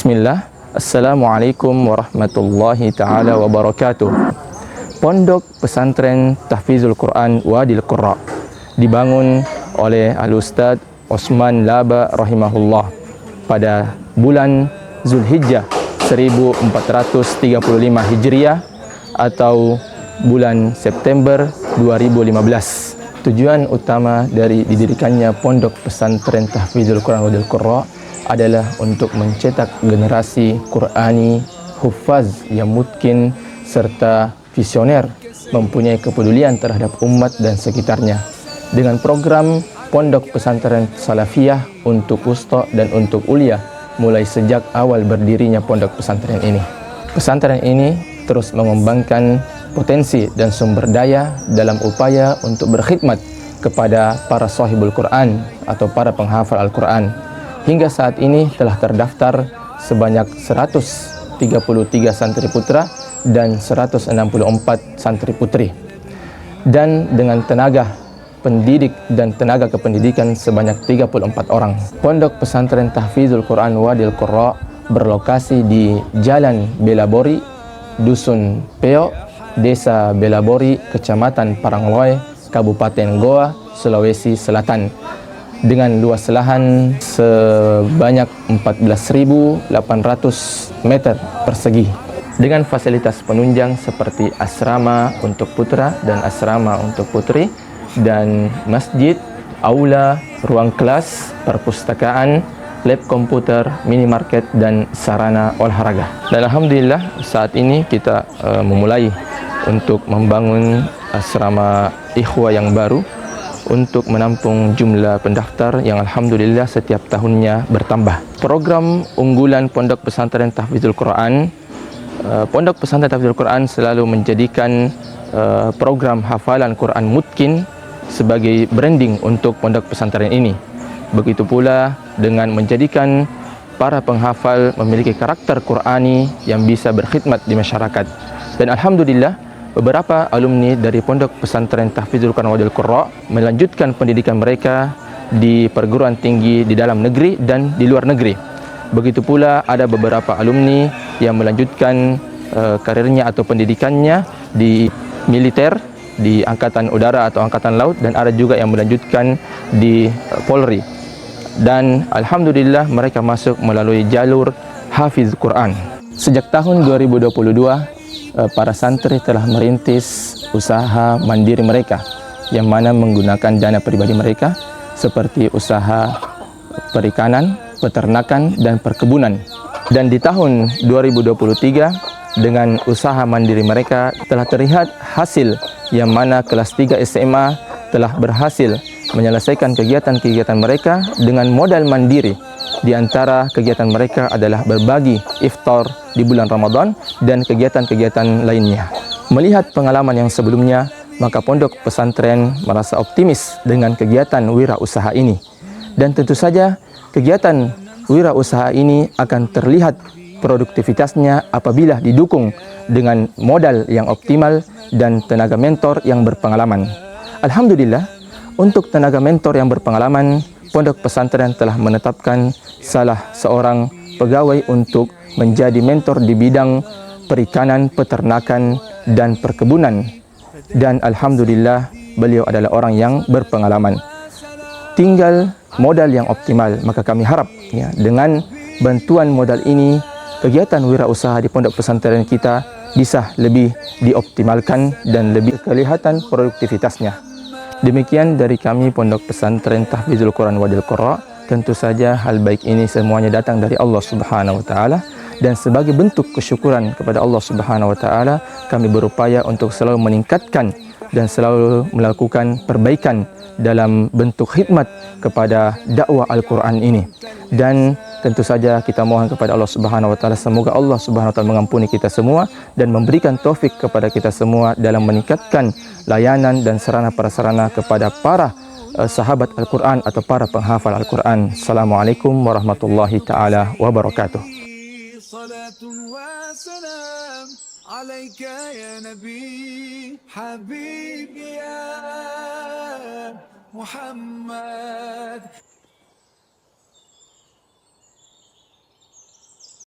Bismillah. Assalamualaikum warahmatullahi ta'ala wabarakatuh. Pondok Pesantren Tahfizul Quran Wadil Qurra dibangun oleh Al-Ustaz Osman Laba rahimahullah pada bulan Zulhijjah 1435 Hijriah atau bulan September 2015. Tujuan utama dari didirikannya Pondok Pesantren Tahfizul Quran Wadil Qurra adalah untuk mencetak generasi Qur'ani hufaz yang mungkin serta visioner, mempunyai kepedulian terhadap umat dan sekitarnya. Dengan program Pondok Pesantren Salafiyah untuk Wusta dan untuk Ulia mulai sejak awal berdirinya pondok pesantren ini. Pesantren ini terus mengembangkan potensi dan sumber daya dalam upaya untuk berkhidmat kepada para sahibul Quran atau para penghafal Al-Quran. Hingga saat ini telah terdaftar sebanyak 133 santri putra dan 164 santri putri. Dan dengan tenaga pendidik dan tenaga kependidikan sebanyak 34 orang. Pondok Pesantren Tahfizul Quran Wadil Qurra berlokasi di Jalan Belabori, Dusun Peo, Desa Belabori, Kecamatan Parangloe, Kabupaten Goa, Sulawesi Selatan, dengan luas lahan sebanyak 14.800 meter persegi, dengan fasilitas penunjang seperti asrama untuk putra dan asrama untuk putri, dan masjid, aula, ruang kelas, perpustakaan, lab komputer, minimarket, dan sarana olahraga. Dan alhamdulillah saat ini kita memulai untuk membangun asrama ikhwah yang baru untuk menampung jumlah pendaftar yang alhamdulillah setiap tahunnya bertambah. Program unggulan Pondok Pesantren Tahfizul Quran, Pondok Pesantren Tahfizul Quran selalu menjadikan program hafalan Quran mutkin sebagai branding untuk pondok pesantren ini. Begitu pula dengan menjadikan para penghafal memiliki karakter Qurani yang bisa berkhidmat di masyarakat. Dan alhamdulillah beberapa alumni dari Pondok Pesantren Tahfizul Quran Wadil Qurra melanjutkan pendidikan mereka di perguruan tinggi di dalam negeri dan di luar negeri. Begitu pula ada beberapa alumni yang melanjutkan karirnya atau pendidikannya di militer, di Angkatan Udara atau Angkatan Laut, dan ada juga yang melanjutkan di Polri. Dan alhamdulillah mereka masuk melalui jalur Hafiz Quran. Sejak tahun 2022 para santri telah merintis usaha mandiri mereka yang mana menggunakan dana pribadi mereka seperti usaha perikanan, peternakan, dan perkebunan. Dan di tahun 2023 dengan usaha mandiri mereka telah terlihat hasil yang mana kelas 3 SMA telah berhasil menyelesaikan kegiatan-kegiatan mereka dengan modal mandiri. Di antara kegiatan mereka adalah berbagi iftar di bulan Ramadan dan kegiatan-kegiatan lainnya. Melihat pengalaman yang sebelumnya, maka pondok pesantren merasa optimis dengan kegiatan wirausaha ini. Dan tentu saja kegiatan wirausaha ini akan terlihat produktivitasnya apabila didukung dengan modal yang optimal dan tenaga mentor yang berpengalaman. Alhamdulillah, untuk tenaga mentor yang berpengalaman, pondok pesantren telah menetapkan salah seorang pegawai untuk menjadi mentor di bidang perikanan, peternakan, dan perkebunan. Dan alhamdulillah beliau adalah orang yang berpengalaman. Tinggal modal yang optimal, maka kami harap ya, dengan bantuan modal ini kegiatan wirausaha di pondok pesantren kita bisa lebih dioptimalkan dan lebih kelihatan produktivitasnya. Demikian dari kami Pondok Pesantren Tahfizul Quran Wadil Qurra. Tentu saja hal baik ini semuanya datang dari Allah Subhanahu wa taala, dan sebagai bentuk kesyukuran kepada Allah Subhanahu wa taala kami berupaya untuk selalu meningkatkan dan selalu melakukan perbaikan dalam bentuk khidmat kepada dakwah Al-Quran ini. Dan tentu saja kita mohon kepada Allah Subhanahu wa taala semoga Allah Subhanahu wa taala mengampuni kita semua dan memberikan taufik kepada kita semua dalam meningkatkan layanan dan sarana-prasarana kepada para sahabat Al-Quran atau para penghafal Al-Quran. Assalamualaikum warahmatullahi taala wabarakatuh. عليك يا نبي حبيبي يا محمد